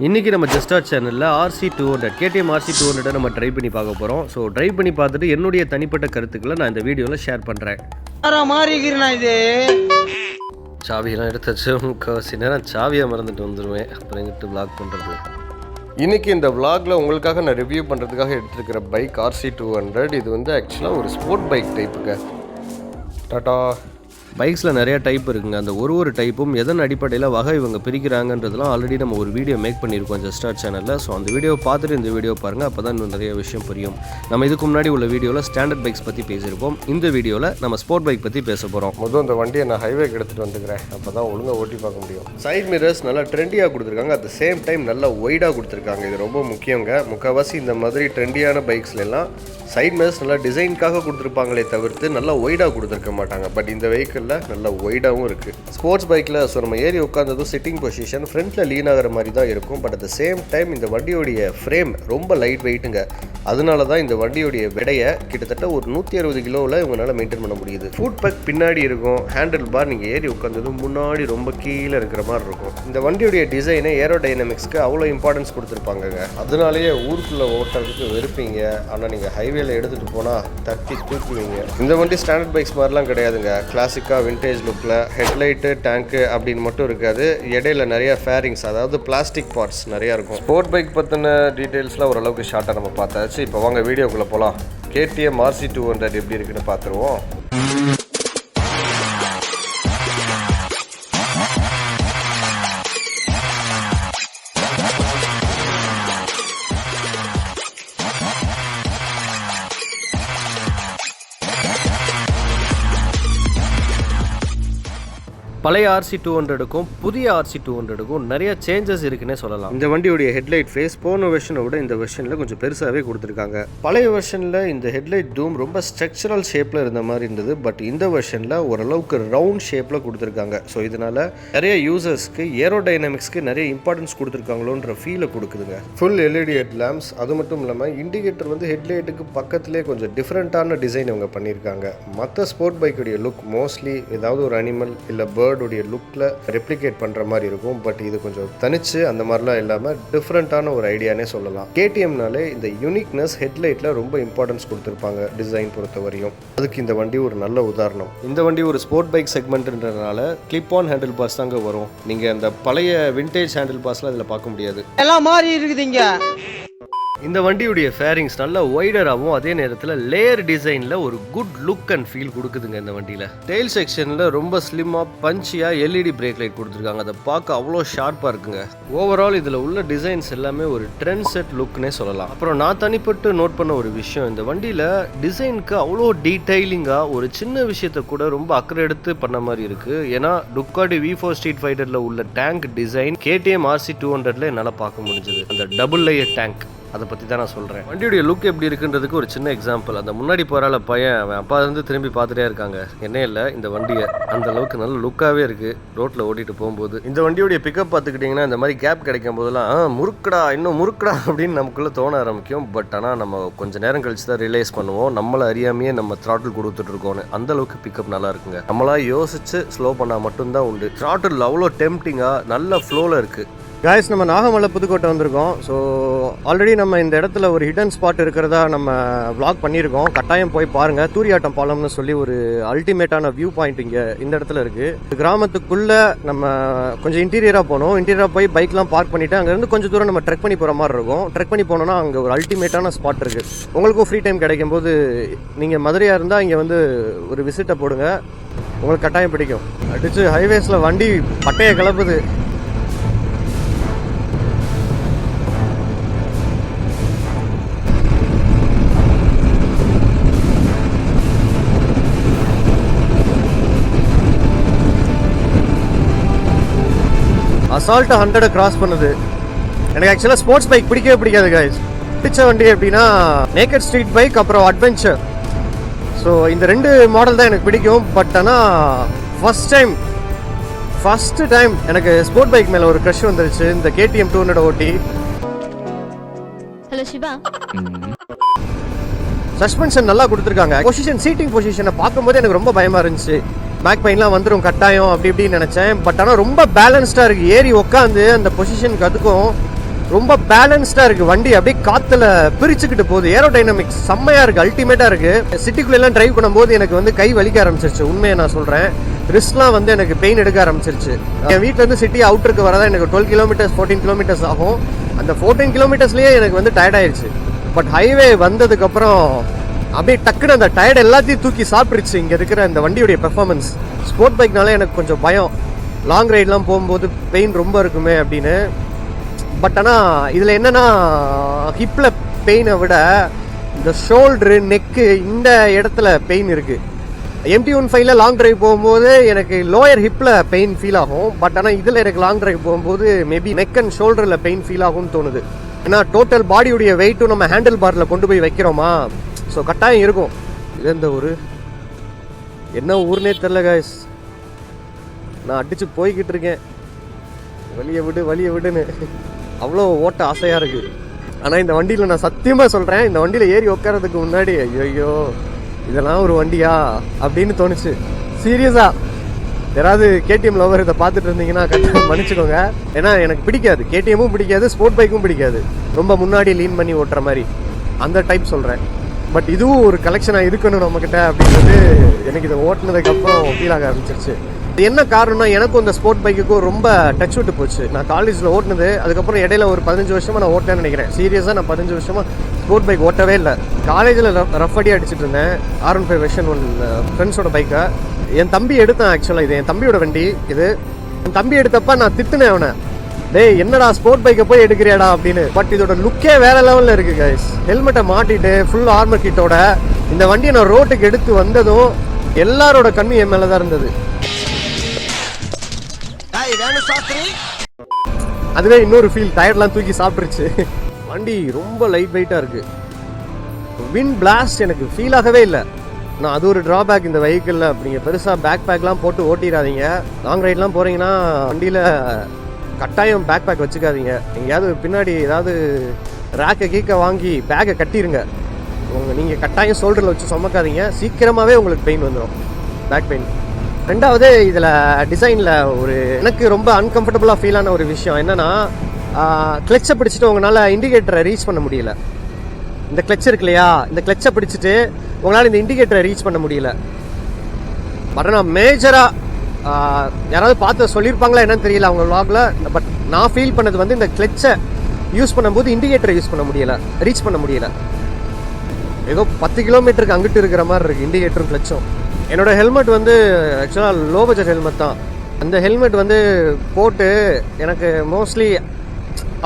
இன்றைக்கி நம்ம ஜஸ்டார் சேனலில் RC200 KTM RC200 நம்ம ட்ரை பண்ணி பார்க்க போகிறோம். ஸோ ட்ரை பண்ணி பார்த்துட்டு என்னுடைய தனிப்பட்ட கருத்துக்களை நான் இந்த வீடியோவில் ஷேர் பண்ணுறேன். இது சாவியெல்லாம் எடுத்து வச்சு முக்கால்வாசி நேரம் சாவியாக மறந்துட்டு வந்துடுவேன். அப்புறம் எங்கிட்ட விளாக் பண்ணுறது. இன்றைக்கி இந்த விளாகில் உங்களுக்காக நான் ரிவ்யூ பண்ணுறதுக்காக எடுத்துருக்கிற பைக் RC200. இது வந்து ஆக்சுவலாக ஒரு ஸ்போர்ட் பைக் டைப்புங்க. டாட்டா பைக்ஸில் நிறைய டைப் இருக்குங்க. அந்த ஒரு டைப்பும் எதன் அடிப்படையில் வகை இவங்க பிரிக்கிறாங்கன்றதுலாம் ஆல்ரெடி நம்ம ஒரு வீடியோ மேக் பண்ணியிருக்கோம் ஜஸ்டார் சேனலில். ஸோ அந்த வீடியோவை பார்த்துட்டு இந்த வீடியோ பாருங்கள், அப்போ தான் இன்னும் நிறைய விஷயம் புரியும். நம்ம இதுக்கு முன்னாடி உள்ள வீடியோவில் ஸ்டாண்டர்ட் பைக்ஸ் பற்றி பேசியிருப்போம். இந்த வீடியோவில் நம்ம ஸ்போர்ட் பைக் பற்றி பேச போகிறோம். முதல் இந்த வண்டியை நான் ஹைவேக்கு எடுத்துகிட்டு வந்துக்கிறேன், அப்போ தான் ஒழுங்காக ஓட்டி பார்க்க முடியும். சைட் மிரர்ஸ் நல்லா ட்ரெண்டியாக கொடுத்துருக்காங்க, அட் த சேம் டைம் நல்லா ஒய்டாக கொடுத்துருக்காங்க. இது ரொம்ப முக்கியங்க. முக்கால்வாசி இந்த மாதிரி ட்ரெண்டியான பைக்ஸ்லாம் சைட் மிரர்ஸ் நல்லா டிசைனுக்காக கொடுத்துருப்பாங்களே தவிர்த்து நல்லா ஒய்டாக கொடுத்துருக்க மாட்டாங்க. பட் இந்த வெஹிக்கிளில் நல்லா ஒய்டாகவும் இருக்குது. ஸ்போர்ட்ஸ் பைக்கில் ஸோ நம்ம ஏறி உட்காந்ததும் சிட்டிங் பொசிஷன் ஃப்ரண்ட்டில் லீன் ஆகிற மாதிரி தான் இருக்கும். But at the same time இந்த வண்டியோடைய ஃப்ரேம் ரொம்ப லைட் வெயிட்டுங்க. அதனால தான் இந்த வண்டியோடைய விடையை கிட்டத்தட்ட ஒரு 160 கிலோவில் இவங்களால மெயின்டைன் பண்ண முடியுது. ஃபுட் பேக் பின்னாடி இருக்கும், ஹேண்டில் பார் நீங்கள் ஏறி உட்காந்ததும் முன்னாடி ரொம்ப கீழே இருக்கிற மாதிரி இருக்கும். இந்த வண்டியோடைய டிசைனு ஏரோடைனமிக்ஸ்க்கு அவ்வளோ இம்பார்ட்டன்ஸ் கொடுத்துருப்பாங்கங்க. அதனாலேயே ஊருக்குள்ளே ஓட்டுறதுக்கு வெறுப்பீங்க, ஆனால் நீங்கள் ஹைவேல எடுத்துகிட்டு போனால் தட்டி தூக்குவீங்க. இந்த வண்டி ஸ்டாண்டர்ட் பைக்ஸ் மாதிரிலாம் கிடையாதுங்க. கிளாசிக்காக விண்டேஜ் லுக்கில் ஹெட்லைட்டு டேங்க்கு அப்படின்னு மட்டும் இருக்காது. இடையில நிறைய ஃபேரிங்ஸ், அதாவது பிளாஸ்டிக் பார்ட்ஸ் நிறையா இருக்கும். ஸ்போர்ட் பைக் பற்றின டீட்டெயில்ஸ்லாம் ஓரளவுக்கு ஷார்ட்டாக நம்ம பார்த்தாச்சு. இப்போ வாங்க வீடியோக்குள்ளே போகலாம். KTM RC200 எப்படி இருக்குன்னு பார்த்துருவோம். பழைய RC200க்கும் புதிய RC200க்கும் நிறைய சேஞ்சஸ் இருக்குன்னே சொல்லலாம். இந்த வண்டியோடைய ஹெட்லைட் ஃபேஸ் போன வெர்ஷனை விட இந்த வெர்ஷனில் கொஞ்சம் பெருசாகவே கொடுத்துருக்காங்க. பழைய வெர்ஷனில் இந்த ஹெட்லைட் டூம் ரொம்ப ஸ்ட்ரக்சரல் ஷேப்பில் இருந்த மாதிரி இருந்தது. பட் இந்த வெர்ஷனில் ஓரளவுக்கு ரவுண்ட் ஷேப்பில் கொடுத்துருக்காங்க. ஸோ இதனால் நிறைய யூசர்ஸ்க்கு ஏரோடைனமிக்ஸ்க்கு நிறைய இம்பார்ட்டன்ஸ் கொடுத்துருக்காங்களோன்ற ஃபீலை கொடுக்குதுங்க. ஃபுல் LED ஹெட் லேம்ப்ஸ், அது மட்டும் இல்லாமல் இண்டிகேட்டர் வந்து ஹெட்லைட்டுக்கு பக்கத்துலேயே கொஞ்சம் டிஃப்ரெண்ட்டான டிசைன் அவங்க பண்ணியிருக்காங்க. மற்ற ஸ்போர்ட் பைக்குடைய லுக் மோஸ்ட்லி ஏதாவது ஒரு அனிமல் இல்லை பேர்டுடைய லுக்கில் ரெப்ளிகேட் பண்ணுற மாதிரி இருக்கும். பட் இது கொஞ்சம் தனிச்சு அந்த மாதிரிலாம் இல்லாமல் டிஃப்ரெண்ட்டான ஒரு ஐடியானே சொல்லலாம். KTMனாலே இந்த யூனிக்னஸ் ஹெட்லைட்டில் ரொம்ப இம்பார்ட்டன்ஸ் கொடுத்துருப்பாங்க டிசைன் பொறுத்த வரையும். அதுக்கு இந்த வண்டி ஒரு நல்ல உதாரணம். இந்த வண்டி ஒரு ஸ்போர்ட் பைக் செக்மெண்ட்ன்றதுனால கிளிப் ஆன் ஹேண்டில் பார்ஸ் தாங்க வரும். நீங்கள் அந்த பழைய விண்டேஜ் ஹேண்டில் பார்ஸ்லாம் இதில் பார்க்க முடியாது, எல்லாம் மாறி இருக்குதுங்க. இந்த வண்டியுடைய ஃபேரிங்ஸ் நல்லா ஒய்டராகவும் அதே நேரத்தில் லேயர் டிசைனில் ஒரு குட் லுக் அண்ட் ஃபீல் கொடுக்குதுங்க. இந்த வண்டியில் டெயில் செக்ஷனில் ரொம்ப ஸ்லிம்மாக பஞ்சியாக LED பிரேக் லைட் கொடுத்துருக்காங்க. அதை பார்க்க அவ்வளோ ஷார்ப்பாக இருக்குங்க. ஓவரால் இதில் உள்ள டிசைன்ஸ் எல்லாமே ஒரு ட்ரெண்ட் செட் லுக்னே சொல்லலாம். அப்புறம் நான் தனிப்பட்டு நோட் பண்ண ஒரு விஷயம், இந்த வண்டியில் டிசைனுக்கு அவ்வளோ டீடைலிங்காக ஒரு சின்ன விஷயத்தை கூட ரொம்ப அக்கறை எடுத்து பண்ண மாதிரி இருக்குது. ஏன்னா டுக்காடி V4 ஸ்ட்ரீட் ஃபைட்டரில் உள்ள டேங்க் டிசைன் KTM RC200ல என்னால் பார்க்க முடிஞ்சது. அந்த டபுள் லேயர் டேங்க், அதை பற்றி தான் நான் சொல்கிறேன். வண்டியுடைய லுக் எப்படி இருக்குன்றதுக்கு ஒரு சின்ன எக்ஸாம்பிள். அந்த முன்னாடி போகிறால பையன், அவன் அப்பா இருந்து திரும்பி பார்த்துட்டே இருக்காங்க. என்ன இல்லை, இந்த வண்டியை அந்த அளவுக்கு நல்ல லுக்காகவே இருக்குது ரோட்டில் ஓட்டிகிட்டு போகும்போது. இந்த வண்டியுடைய பிக்கப் பார்த்துக்கிட்டிங்கன்னா இந்த மாதிரி கேப் கிடைக்கும் போதெல்லாம் முறுக்கடா இன்னும் முறுக்கடா அப்படின்னு நமக்குள்ளே தோண ஆரம்பிக்கும். பட் ஆனால் நம்ம கொஞ்சம் நேரம் கழிச்சு தான் ரியலைஸ் பண்ணுவோம் நம்மளை அறியாமையே நம்ம த்ராட்டில் கொடுத்துட்ருக்கோன்னு. அந்த அளவுக்கு பிக்கப் நல்லா இருக்குங்க. நம்மளா யோசிச்சு ஸ்லோ பண்ணால் மட்டும்தான் உண்டு. த்ராட்டில் அவ்வளோ டெம்ப்டிங்காக நல்ல ஃப்ளோவில் இருக்குது. காய்ஸ், நம்ம நாகமலை புதுக்கோட்டை வந்திருக்கோம். ஸோ ஆல்ரெடி நம்ம இந்த இடத்துல ஒரு ஹிடன் ஸ்பாட் இருக்கிறதா நம்ம vlog பண்ணியிருக்கோம். கட்டாயம் போய் பாருங்கள். தூரியாட்டம் பாலம்னு சொல்லி ஒரு அல்டிமேட்டான வியூ பாயிண்ட் இங்கே இந்த இடத்துல இருக்குது. கிராமத்துக்குள்ளே நம்ம கொஞ்சம் இன்டீரியராக போகணும். இன்டீரியராக போய் பைக்லாம் பார்க் பண்ணிவிட்டு அங்கேருந்து கொஞ்சம் தூரம் நம்ம ட்ரெக் பண்ணி போகிற மாதிரி இருக்கும். ட்ரெக் பண்ணி போனோன்னா அங்கே ஒரு அல்டிமேட்டான ஸ்பாட் இருக்குது. உங்களுக்கும் ஃப்ரீ டைம் கிடைக்கும் போது நீங்கள் மதுரையாக இருந்தால் இங்கே வந்து ஒரு விசிட்டை போடுங்க, உங்களுக்கு கட்டாயம் பிடிக்கும். அடித்து ஹைவேஸில் வண்டி பட்டையை கிளப்புது. அசால்ட் 100 கிராஸ் பண்ணுது. எனக்கு ஆக்சுவலாக ஸ்போர்ட்ஸ் பைக் பிடிக்கவே பிடிக்காது கைஸ். பிடிச்ச வண்டி எப்படின்னா நேக்கட் ஸ்ட்ரீட் பைக் அப்புறம் அட்வென்ச்சர். ஸோ இந்த 2 மாடல் தான் எனக்கு பிடிக்கும். பட் ஆனால் ஃபஸ்ட்டு டைம் எனக்கு ஸ்போர்ட் பைக் மேலே ஒரு க்ரஷ் வந்துருச்சு இந்த KTM 200 ஓட்டி. ஹலோ சிவா. சஸ்பென்ஷன் நல்லா கொடுத்துருக்காங்க. சீட்டிங் பொசிஷனை பார்க்கும்போது எனக்கு ரொம்ப பயமாக இருந்துச்சு. பேக் பெயின்லாம் வந்துடும் கட்டாயம் அப்படி இப்படின்னு நினச்சேன். பட் ஆனால் ரொம்ப பேலன்ஸ்டாக இருக்குது. ஏறி உட்காந்து அந்த பொசிஷனுக்கு அதுக்கும் ரொம்ப பேலன்ஸ்டா இருக்கு வண்டி, அப்படியே காத்துல பிரிச்சுக்கிட்டு போகுது. ஏரோடைனமிக்ஸ் செம்மையா இருக்கு, அல்டிமேட்டா இருக்கு. சிட்டிக்குள்ள எல்லாம் டிரைவ் பண்ணும்போது எனக்கு வந்து கை வலிக்க ஆரம்பிச்சிருச்சு, உண்மையை நான் சொல்றேன். ரிஸ்க்லாம் வந்து எனக்கு பெயின் எடுக்க ஆரம்பிச்சிருச்சு. என் வீட்டுல இருந்து சிட்டி அவுட்டருக்கு வரதா எனக்கு 12 கிலோமீட்டர்ஸ் 14 கிலோமீட்டர்ஸ் ஆகும். அந்த 14 கிலோமீட்டர்ஸ்லயே எனக்கு வந்து டயர்ட் ஆயிடுச்சு. பட் ஹைவே வந்ததுக்கு அப்புறம் அப்படியே டக்குன்னு அந்த டயர்ட் எல்லாத்தையும் தூக்கி சாப்பிட்டுருச்சு இங்க இருக்கிற இந்த வண்டியுடைய பெர்ஃபார்மன்ஸ். ஸ்போர்ட் பைக்னால எனக்கு கொஞ்சம் பயம், லாங் ரைட்லாம் போகும்போது பெயின் ரொம்ப இருக்குமே அப்படின்னு. பட் ஆனால் இதில் என்னன்னா, ஹிப்பில் பெயினை விட இந்த ஷோல்டரு நெக்கு இந்த இடத்துல பெயின் இருக்குது. MT-15 லாங் டிரைவ் போகும்போது எனக்கு லோயர் ஹிப்பில் பெயின் ஃபீல் ஆகும். பட் ஆனால் இதில் எனக்கு லாங் டிரைவ் போகும்போது மேபி நெக் அண்ட் ஷோல்டரில் பெயின் ஃபீல் ஆகும்னு தோணுது. ஏன்னா டோட்டல் பாடியுடைய வெயிட்டும் நம்ம ஹேண்டில் பாரில் கொண்டு போய் வைக்கிறோமா, ஸோ கட்டாயம் இருக்கும். இது இந்த ஊர் என்ன ஊர்னே தெரில காய்ஸ். நான் அடித்து போய்கிட்டு இருக்கேன், வழியை விடுன்னு அவ்வளோ ஓட்ட ஆசையாக இருக்குது. ஆனால் இந்த வண்டியில் நான் சத்தியமாக சொல்கிறேன், இந்த வண்டியில் ஏறி உட்காரதுக்கு முன்னாடி ஐயோ இதெல்லாம் ஒரு வண்டியா அப்படின்னு தோணுச்சு. சீரியஸாக யாராவது கேடிஎம் லவர் இதை பார்த்துட்டு இருந்தீங்கன்னா கண்டிப்பாக மன்னிச்சுக்கோங்க. ஏன்னா எனக்கு பிடிக்காது, கேடிஎம்மும் பிடிக்காது, ஸ்போர்ட் பைக்கும் பிடிக்காது. ரொம்ப முன்னாடி லீன் பண்ணி ஓட்டுற மாதிரி அந்த டைப் சொல்கிறேன். பட் இதுவும் ஒரு கலெக்ஷனாக இருக்கணும் நம்மக்கிட்ட அப்படின்றது எனக்கு இதை ஓட்டுனதுக்கப்புறம் ஃபீல் ஆக ஆரம்பிச்சிருச்சு. என்ன காரணம்னா, எனக்கும் இந்த ஸ்போர்ட் பைக்குக்கும் ரொம்ப டச் விட்டு போச்சு. நான் காலேஜில் ஓட்டினது, அதுக்கப்புறம் இடையில ஒரு 15 வருஷமாக நான் ஓட்டேன்னு நினைக்கிறேன். சீரியஸாக நான் 15 வருஷமாக ஸ்போர்ட் பைக் ஓட்டவே இல்லை. காலேஜில் ரஃப் அடி அடிச்சுட்டு இருந்தேன். R15 வெர்ஷன் 1 ஃப்ரெண்ட்ஸோட பைக்கை என் தம்பி எடுத்தான். ஆக்சுவலாக இது என் தம்பியோட வண்டி. இது என் தம்பி எடுத்தப்ப நான் திட்டுனேன் அவனை, டேய் என்னடா ஸ்போர்ட் பைக்கை போய் எடுக்கிறியாடா அப்படின்னு. பட் இதோட லுக்கே வேற லெவலில் இருக்கு கைஸ். ஹெல்மெட்டை மாட்டிட்டு ஃபுல் ஆர்மர் கிட்டோட இந்த வண்டியை நான் ரோட்டுக்கு எடுத்து வந்ததும் எல்லாரோட கண்ணு என் மேலே தான் இருந்தது. அதுவே இன்னொரு ஃபீல், டயர்லாம் தூக்கி சாப்பிட்டுருச்சு. வண்டி ரொம்ப லைட் வெயிட்டாக இருக்கு. விண்ட் பிளாஸ்ட் எனக்கு ஃபீல் ஆகவே இல்லை. நான் அது ஒரு ட்ராபேக் இந்த வெஹிக்கிளில். அப்படிங்க பெருசாக பேக் பேக்லாம் போட்டு ஓட்டிடாதீங்க. லாங் ரைட்லாம் போகிறீங்கன்னா வண்டியில் கட்டாயம் பேக் பேக் வச்சுக்காதீங்க. எங்கேயாவது பின்னாடி ஏதாவது ரேக்கை கீக்க வாங்கி பேக்கை கட்டிடுங்க. நீங்கள் கட்டாயம் ஷோல்டரில் வச்சு சுமக்காதீங்க, சீக்கிரமாகவே உங்களுக்கு பெயின் வந்துடும், பேக் பெயின். ரெண்டாவது இதில் டிசைனில் ஒரு எனக்கு ரொம்ப அன்கம்ஃபர்டபுளாக ஃபீலான ஒரு விஷயம் என்னென்னா, கிளச்சை பிடிச்சிட்டு உங்களால் இண்டிகேட்டரை ரீச் பண்ண முடியல. இந்த கிளச் இருக்கு இல்லையா, இந்த கிளச்சை பிடிச்சிட்டு உங்களால் இந்த இண்டிகேட்டரை ரீச் பண்ண முடியல. பட் நான் மேஜராக யாராவது பார்த்து சொல்லியிருப்பாங்களா என்னன்னு தெரியல அவங்க vlogல. பட் நான் ஃபீல் பண்ணது வந்து இந்த கிளச்சை யூஸ் பண்ணும்போது இண்டிகேட்டரை யூஸ் பண்ண முடியல, ரீச் பண்ண முடியல. ஏதோ 10 கிலோமீட்டருக்கு அங்கிட்டு இருக்கிற மாதிரி இருக்குது இண்டிகேட்டரும் கிளச்சும். என்னோட ஹெல்மெட் வந்து ஆக்சுவலாக லோ பட்ஜெட் ஹெல்மெட் தான். அந்த ஹெல்மெட் வந்து போட்டு எனக்கு மோஸ்ட்லி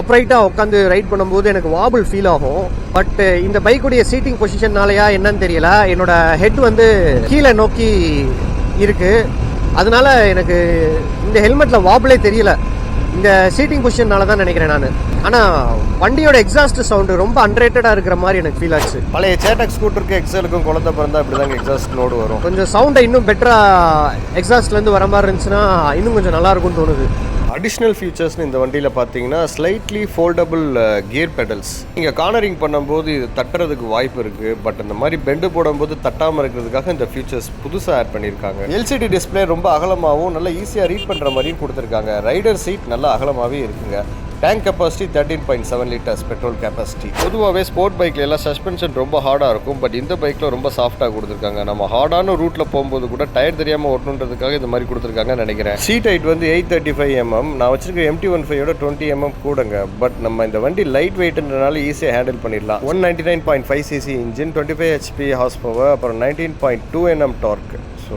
அப்ரைட்டாக உட்காந்து ரைட் பண்ணும்போது எனக்கு வாபிள் ஃபீல் ஆகும். பட் இந்த பைக்குடைய சீட்டிங் பொசிஷன்னாலையா என்னன்னு தெரியல, என்னோட ஹெட் வந்து கீழே நோக்கி இருக்கு. அதனால எனக்கு இந்த ஹெல்மெட்டில் வாபிளே தெரியல. இந்த சீட்டிங் பொசிஷனால தான் நினைக்கிறேன் நான். ஆனால் வண்டியோட எக்ஸாஸ்ட் சவுண்டு ரொம்ப அன்ரேட்டடாக இருக்கிற மாதிரி எனக்கு ஃபீல் ஆச்சு. பழைய சேட்டக் ஸ்கூட்டருக்கு எக்ஸலுக்கும் குழந்தை பிறந்தா இப்படி தாங்க எக்ஸாஸ்ட் லோடு வரும். கொஞ்சம் சவுண்டை இன்னும் பெட்டராக எக்ஸாஸ்ட்லேருந்து வர மாதிரி இருந்துச்சுன்னா இன்னும் கொஞ்சம் நல்லா இருக்கும்னு தோணுது. அடிஷ்னல் ஃபீச்சர்ஸ்னு இந்த வண்டியில் பார்த்தீங்கன்னா ஸ்லைட்லி ஃபோல்டபுள் கியர் பெடல்ஸ். நீங்கள் கார்னரிங் பண்ணும்போது இது தட்டுறதுக்கு வாய்ப்பு இருக்குது. பட் இந்த மாதிரி பெண்டு போடும்போது தட்டாமல் இருக்கிறதுக்காக இந்த ஃபீச்சர்ஸ் புதுசாக ஆட் பண்ணியிருக்காங்க. LCD டிஸ்பிளே ரொம்ப அகலமாகவும் நல்லா ஈஸியாக ரீட் பண்ணுற மாதிரியும் கொடுத்துருக்காங்க. ரைடர் சீட் நல்லா அகலமாகவே இருக்குங்க. Tank capacity 13.7 litres petrol capacity. பொதுவாகவே ஸ்போர்ட் பைக்கில் எல்லாம் சஸ்பென்ஷன் ரொம்ப ஹார்டாக இருக்கும். பட் இந்த பைக்கில் ரொம்ப சாஃப்டாக கொடுத்துருக்காங்க. நம்ம ஹார்டான ரூட்டில் போகும்போது கூட டயர் தெரியாமல் ஓட்டணுன்றதுக்காக இந்த மாதிரி கொடுத்துருக்காங்கன்னு நினைக்கிறேன். சீட் ஹைட் வந்து 835 mm. நான் வச்சிருக்க MT-15 20 mm கூடங்க. பட் நம்ம இந்த வண்டி லைட் வெயிட்ன்றனால ஈஸியாக ஹேண்டில் பண்ணிடலாம். 199.5 cc engine, 25 HP horse power, அப்புறம் 19.2 Nm torque. So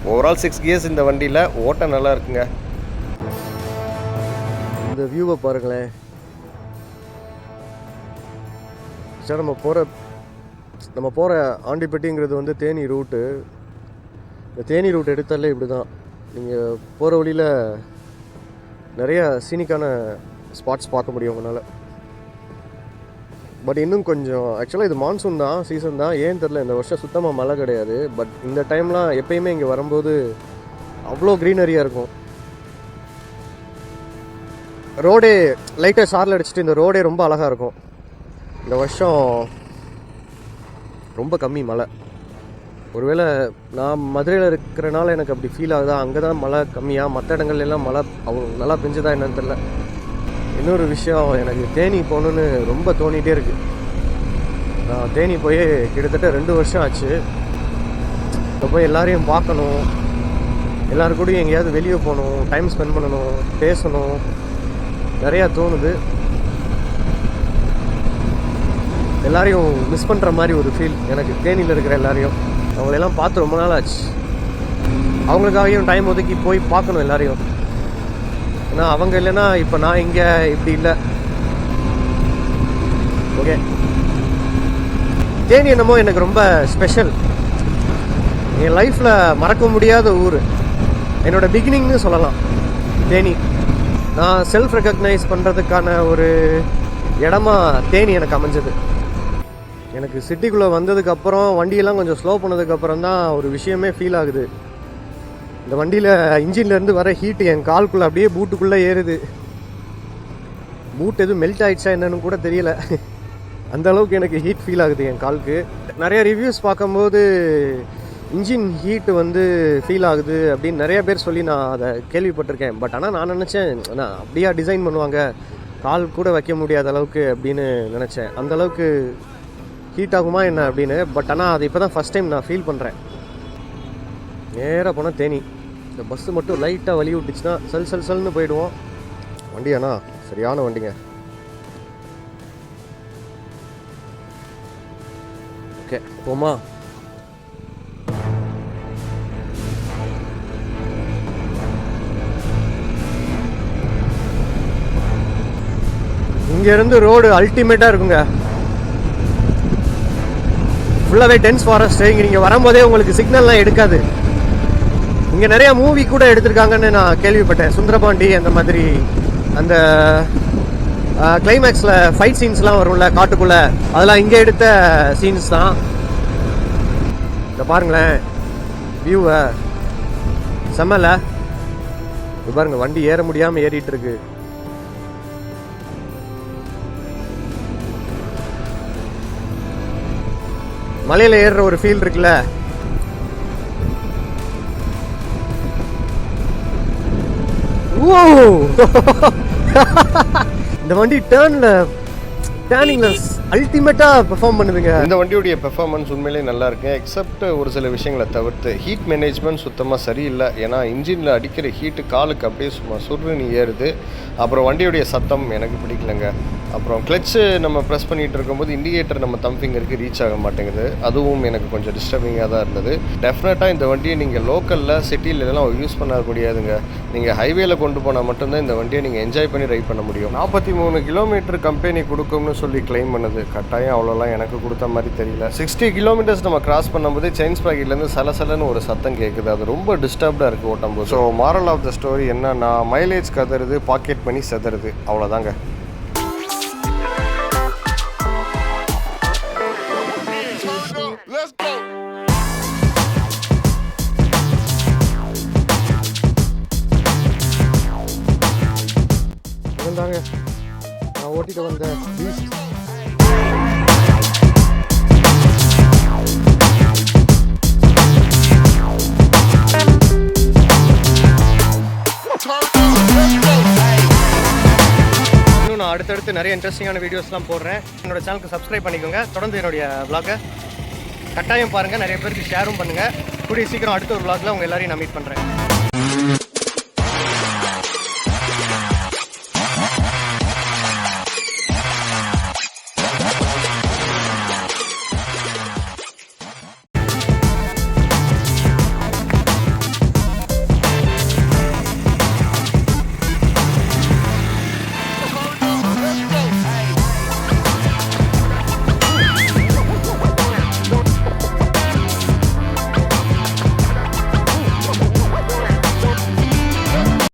overall 6 gears இந்த வண்டியில் ஓட்ட நல்லா இருக்குங்க. இந்த வியூவை பாருங்களேன் சார். நம்ம போகிற ஆண்டிப்பட்டிங்கிறது வந்து தேனி ரூட்டு. இந்த தேனி ரூட் எடுத்தாலே இப்படி தான். நீங்கள் போகிற வழியில் நிறைய சீனிக்கான ஸ்பாட்ஸ் பார்க்க முடியும் உங்களால். பட் இன்னும் கொஞ்சம் ஆக்சுவலாக இது மான்சூன் தான், சீசன் தான், ஏன்னு தெரில இந்த வருஷம் சுத்தமாக மழை கிடையாது. பட் இந்த டைம்லாம் எப்பயுமே இங்கே வரும்போது அவ்வளோ க்ரீனரியாக இருக்கும். ரோடே லைட்டாக சாரில் அடிச்சுட்டு இந்த ரோடே ரொம்ப அழகாக இருக்கும். இந்த வருஷம் ரொம்ப கம்மி மழை. ஒருவேளை நான் மதுரையில் இருக்கிறனால எனக்கு அப்படி ஃபீல் ஆகுதா, அங்கே தான் மழை கம்மியாக, மற்ற இடங்கள்லாம் மழை அவ்வளோ நல்லா பெஞ்சுதா என்னன்னு தெரில. இன்னொரு விஷயம், எனக்கு தேனி போகணுன்னு ரொம்ப தோணிகிட்டே இருக்குது. நான் தேனி போய் கிட்டத்தட்ட 2 வருஷம் ஆச்சு. இப்போ போய் எல்லாரையும் பார்க்கணும், எல்லோரும் கூடயும் எங்கேயாவது வெளியே போகணும், டைம் ஸ்பெண்ட் பண்ணணும், பேசணும், நிறையா தோணுது. எல்லாரையும் மிஸ் பண்ணுற மாதிரி ஒரு ஃபீல் எனக்கு தேனியில் இருக்கிற எல்லாரையும். அவங்களெல்லாம் பார்த்து ரொம்ப நாள் ஆச்சு. அவங்களுக்காகவும் டைம் ஒதுக்கி போய் பார்க்கணும் எல்லாரையும். ஏன்னா அவங்க இல்லைன்னா இப்போ நான் இங்கே இப்படி இல்லை. ஓகே, தேனி என்னமோ எனக்கு ரொம்ப ஸ்பெஷல். என் லைஃப்பில் மறக்க முடியாத ஊர், என்னோடய பிகினிங்னு சொல்லலாம் தேனி. நான் செல்ஃப் ரெக்கக்னைஸ் பண்ணுறதுக்கான ஒரு இடமா தேனி எனக்கு அமைஞ்சது. எனக்கு சிட்டிக்குள்ளே வந்ததுக்கப்புறம் வண்டியெல்லாம் கொஞ்சம் ஸ்லோ பண்ணதுக்கப்புறம் தான் ஒரு விஷயமே ஃபீல் ஆகுது. இந்த வண்டியில் இன்ஜின்லேருந்து வர ஹீட்டு என் கால்குள்ளே அப்படியே பூட்டுக்குள்ளே ஏறுது. பூட் எதுவும் மெல்ட் ஆகிடுச்சா என்னன்னு கூட தெரியல, அந்த அளவுக்கு எனக்கு ஹீட் ஃபீல் ஆகுது என் காலுக்கு. நிறைய ரிவ்யூஸ் பார்க்கும்போது இன்ஜின் ஹீட்டு வந்து ஃபீல் ஆகுது அப்படின்னு நிறைய பேர் சொல்லி நான் அதை கேள்விப்பட்டிருக்கேன். பட் ஆனால் நான் நினச்சேன், நான் அப்படியா டிசைன் பண்ணுவாங்க, கால் கூட வைக்க முடியாத அளவுக்கு அப்படின்னு நினச்சேன். அந்தளவுக்கு ஹீட் ஆகுமா என்ன அப்படின்னு. பட் ஆனால் அது இப்போ தான் ஃபஸ்ட் டைம் நான் ஃபீல் பண்ணுறேன். நேராக போனால் தேனி. இந்த பஸ்ஸு மட்டும் லைட்டாக வலி விட்டுச்சுன்னா சல்னு போயிடுவோம். வண்டியாண்ணா சரியான வண்டிங்க. ஓகே போமா. இங்கேருந்து ரோடு அல்டிமேட்டாக இருக்குங்க. ஃபுல்லாகவே டென்ஸ் ஃபாரஸ்ட். இங்கே நீங்கள் வரும்போதே உங்களுக்கு சிக்னல்லாம் எடுக்காது. இங்கே நிறையா மூவி கூட எடுத்திருக்காங்கன்னு நான் கேள்விப்பட்டேன். சுந்தரபாண்டி அந்த மாதிரி, அந்த கிளைமேக்ஸில் ஃபைட் சீன்ஸ்லாம் வரும்ல காட்டுக்குள்ளே, அதெல்லாம் இங்கே எடுத்த சீன்ஸ் தான். இதை பாருங்களேன் வியூவை, செம்மல. இது பாருங்க, வண்டி ஏற முடியாமல் ஏறிட்டு இருக்கு. மலையில் ஏறுற ஒரு ஃபீல் இருக்குல்ல. இந்த வண்டி டேர்னிங்ல அல்டிமேட்டாக பெர்ஃபார்ம் பண்ணுதுங்க. இந்த வண்டியுடைய பெர்ஃபார்மன்ஸ் உண்மையிலே நல்லா இருக்கு. எக்ஸப்ட் ஒரு சில விஷயங்களை தவிர்த்து ஹீட் மேனேஜ்மெண்ட் சுத்தமாக சரியில்லை. ஏன்னா இன்ஜினில் அடிக்கிற ஹீட்டு காலுக்கு அப்படியே சும்மா சுருன்னு ஏறுது. அப்புறம் வண்டியுடைய சத்தம் எனக்கு பிடிக்கலங்க. அப்புறம் கிளச்சு நம்ம ப்ரெஸ் பண்ணிகிட்டு இருக்கும்போது இண்டிகேட்டர் நம்ம தம் ஃபிங்கருக்கு ரீச் ஆக மாட்டேங்குது. அதுவும் எனக்கு கொஞ்சம் டிஸ்டர்பிங்காக தான் இருந்தது. டெஃபினட்டாக இந்த வண்டியை நீங்கள் லோக்கலில் சிட்டிலெலாம் யூஸ் பண்ணக்கூடியாதுங்க. நீங்கள் ஹைவேல கொண்டு போனால் மட்டும்தான் இந்த வண்டியை நீங்கள் என்ஜாய் பண்ணி ரைட் பண்ண முடியும். 43 கிலோமீட்டர் கம்பெனி கொடுக்கும்னு சொல்லி கிளைம் பண்ணுது. கட்டாயம் அவ்வளோலாம் எனக்கு கொடுத்த மாதிரி தெரியல. 60 கிலோமீட்டர்ஸ் நம்ம கிராஸ் பண்ணும்போது செயின்ஸ் பாக்கெட்லேருந்து சலசலன்னு ஒரு சத்தம் கேட்குது. அது ரொம்ப டிஸ்டர்ப்டாக இருக்குது ஓட்டும்போது. So moral of the story என்னன்னா, மைலேஜ் கதறுது, பாக்கெட் பண்ணி செதறுது, அவ்வளோதாங்க. நான் ஓட்டிட்டு வந்த பீஸ்ட். இன்னும் நான் அடுத்தடுத்து நிறைய இன்ட்ரெஸ்டிங்கான வீடியோஸ்லாம் போடுறேன். என்னோட சேனலுக்கு சப்ஸ்கிரைப் பண்ணிக்கோங்க. தொடர்ந்து என்னுடைய vlog-ஐ கட்டாயம் பாருங்கள், நிறைய பேருக்கு ஷேரும் பண்ணுங்கள். கூடிய சீக்கிரம் அடுத்த ஒரு vlog-ல உங்கள் எல்லாரையும் நான் மீட் பண்ணுறேன்.